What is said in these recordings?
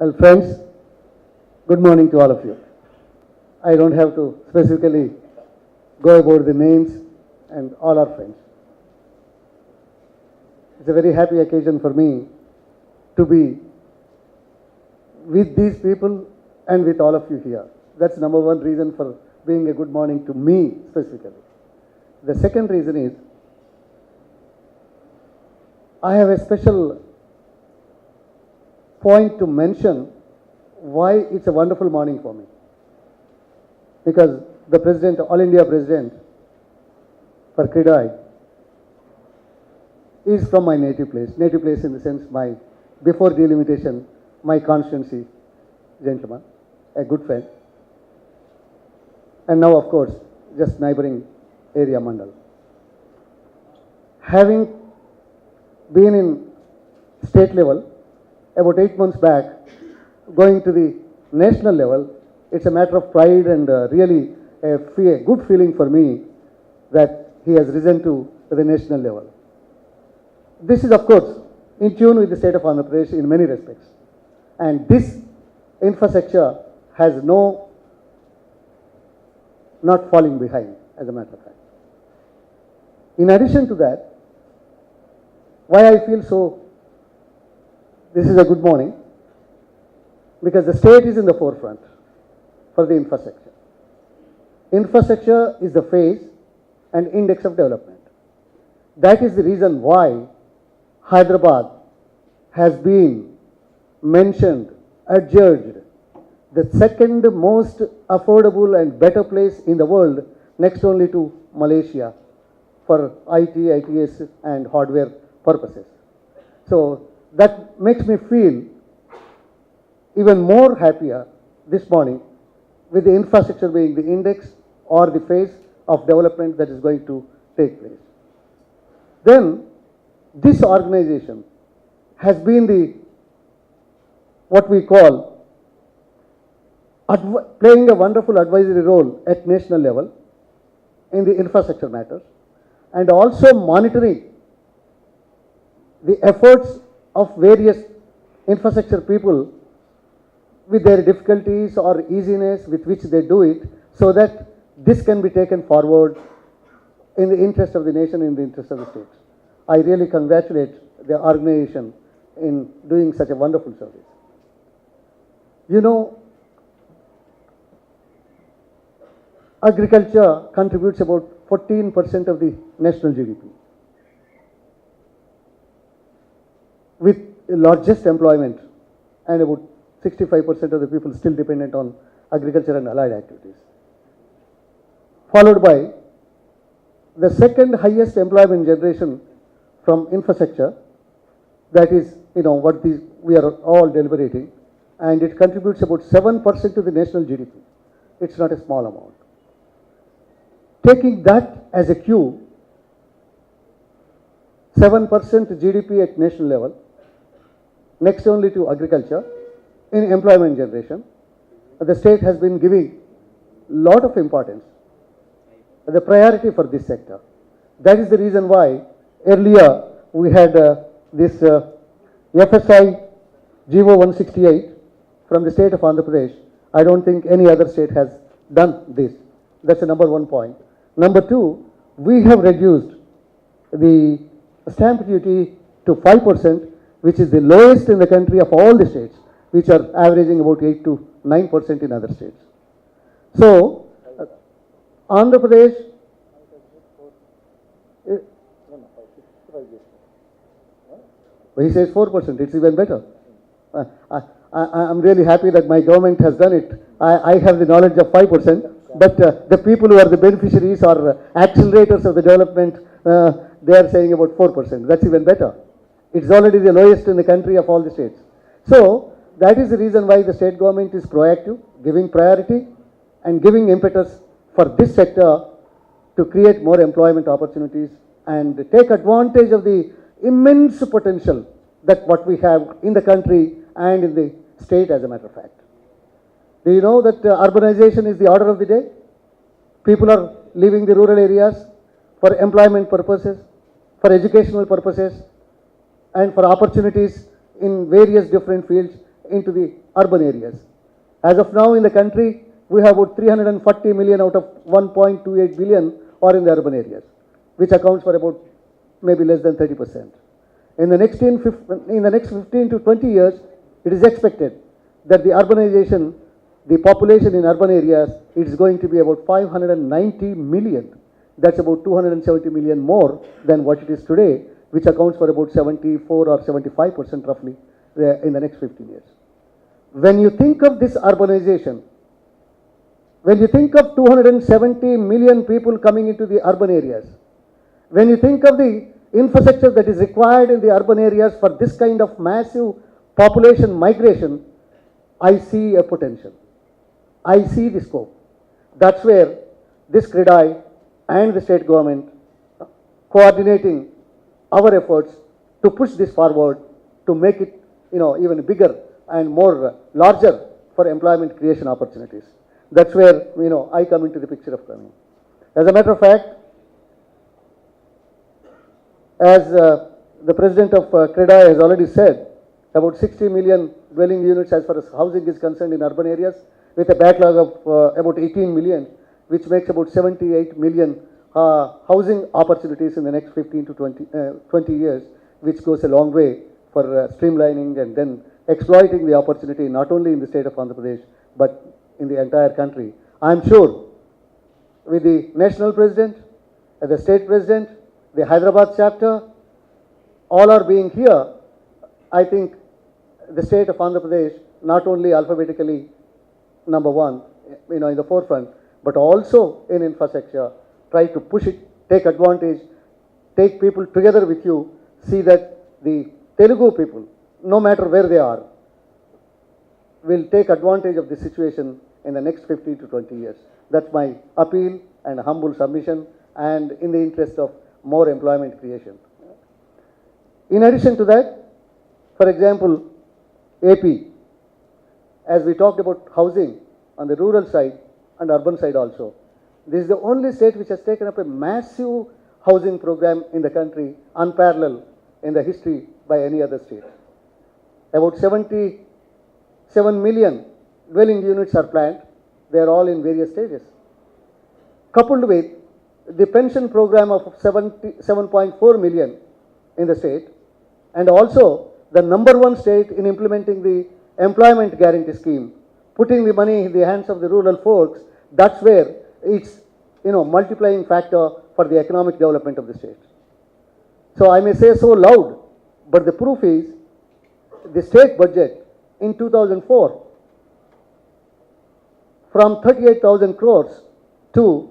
Well, friends, good morning to all of you. I don't have to specifically go about the names and all our friends. It's a very happy occasion for me to be with these people and with all of you here. That's number one reason for being a good morning to me specifically. The second reason is I have a special point to mention why it's a wonderful morning for me. Because the President, All India President for CRIDAI is from my native place in the sense my, before delimitation, my constituency gentleman, a good friend. And now of course, just neighboring area Mandal. Having been in state level, about 8 months back, going to the national level, it's a matter of pride and really a good feeling for me that he has risen to the national level. This is of course in tune with the state of Andhra Pradesh in many respects. And this infrastructure has not falling behind, as a matter of fact. In addition to that, why I feel so, this is a good morning, because the state is in the forefront for the infrastructure. Infrastructure is the phase and index of development. That is the reason why Hyderabad has been mentioned, adjudged, the second most affordable and better place in the world, next only to Malaysia, for IT, ITS and hardware purposes. So that makes me feel even more happier this morning with the infrastructure being the index or the phase of development that is going to take place. Then this organization has been the, what we call, playing a wonderful advisory role at national level in the infrastructure matters and also monitoring the efforts of various infrastructure people with their difficulties or easiness with which they do it, so that this can be taken forward in the interest of the nation, in the interest of the states. I really congratulate the organization in doing such a wonderful service. You know, agriculture contributes about 14% of the national GDP, with the largest employment, and about 65% of the people still dependent on agriculture and allied activities. Followed by the second highest employment generation from infrastructure, that is, what we are all deliberating, and it contributes about 7% to the national GDP. It's not a small amount. Taking that as a cue, 7% GDP at national level, next only to agriculture, in employment generation, the state has been giving lot of importance, the priority for this sector. That is the reason why earlier we had this FSI GO 168 from the state of Andhra Pradesh. I don't think any other state has done this. That's the number one point. Number two, we have reduced the stamp duty to 5%, which is the lowest in the country of all the states, which are averaging about 8 to 9% in other states. So, Andhra Pradesh, he says 4%, it's even better. I'm really happy that my government has done it. I have the knowledge of 5%, but the people who are the beneficiaries or accelerators of the development, they are saying about 4%. That's even better. It's already the lowest in the country of all the states. So, that is the reason why the state government is proactive, giving priority and giving impetus for this sector to create more employment opportunities and take advantage of the immense potential that what we have in the country and in the state, as a matter of fact. Do you know that urbanization is the order of the day? People are leaving the rural areas for employment purposes, for educational purposes, and for opportunities in various different fields into the urban areas. As of now in the country, we have about 340 million out of 1.28 billion are in the urban areas, which accounts for about maybe less than 30%. In the next 15 to 20 years, it is expected that the urbanization, the population in urban areas, it is going to be about 590 million. That's about 270 million more than what it is today, which accounts for about 74 or 75% roughly in the next 15 years. When you think of this urbanization, when you think of 270 million people coming into the urban areas, when you think of the infrastructure that is required in the urban areas for this kind of massive population migration, I see a potential. I see the scope. That's where this CREDAI and the state government coordinating our efforts to push this forward to make it, even bigger and more larger for employment creation opportunities. That's where, I come into the picture of coming. As a matter of fact, as the president of CREDAI has already said, about 60 million dwelling units as far as housing is concerned in urban areas, with a backlog of about 18 million, which makes about 78 million housing opportunities in the next 15 to 20 years, which goes a long way for streamlining and then exploiting the opportunity not only in the state of Andhra Pradesh, but in the entire country. I'm sure with the national president, the state president, the Hyderabad chapter, all are being here, I think the state of Andhra Pradesh, not only alphabetically number one, in the forefront, but also in infrastructure, try to push it, take advantage, take people together with you, see that the Telugu people, no matter where they are, will take advantage of the situation in the next 15 to 20 years. That's my appeal and humble submission, and in the interest of more employment creation. In addition to that, for example, AP, as we talked about housing on the rural side and urban side also, this is the only state which has taken up a massive housing program in the country, unparalleled in the history by any other state. About 77 million dwelling units are planned. They are all in various stages. Coupled with the pension program of 7.4 million in the state, and also the number one state in implementing the employment guarantee scheme, putting the money in the hands of the rural folks, that's where it's, multiplying factor for the economic development of the state. So I may say so loud, but the proof is the state budget in 2004 from 38,000 crores to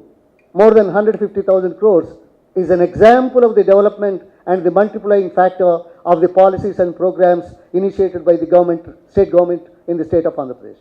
more than 150,000 crores is an example of the development and the multiplying factor of the policies and programs initiated by the government, state government in the state of Andhra Pradesh.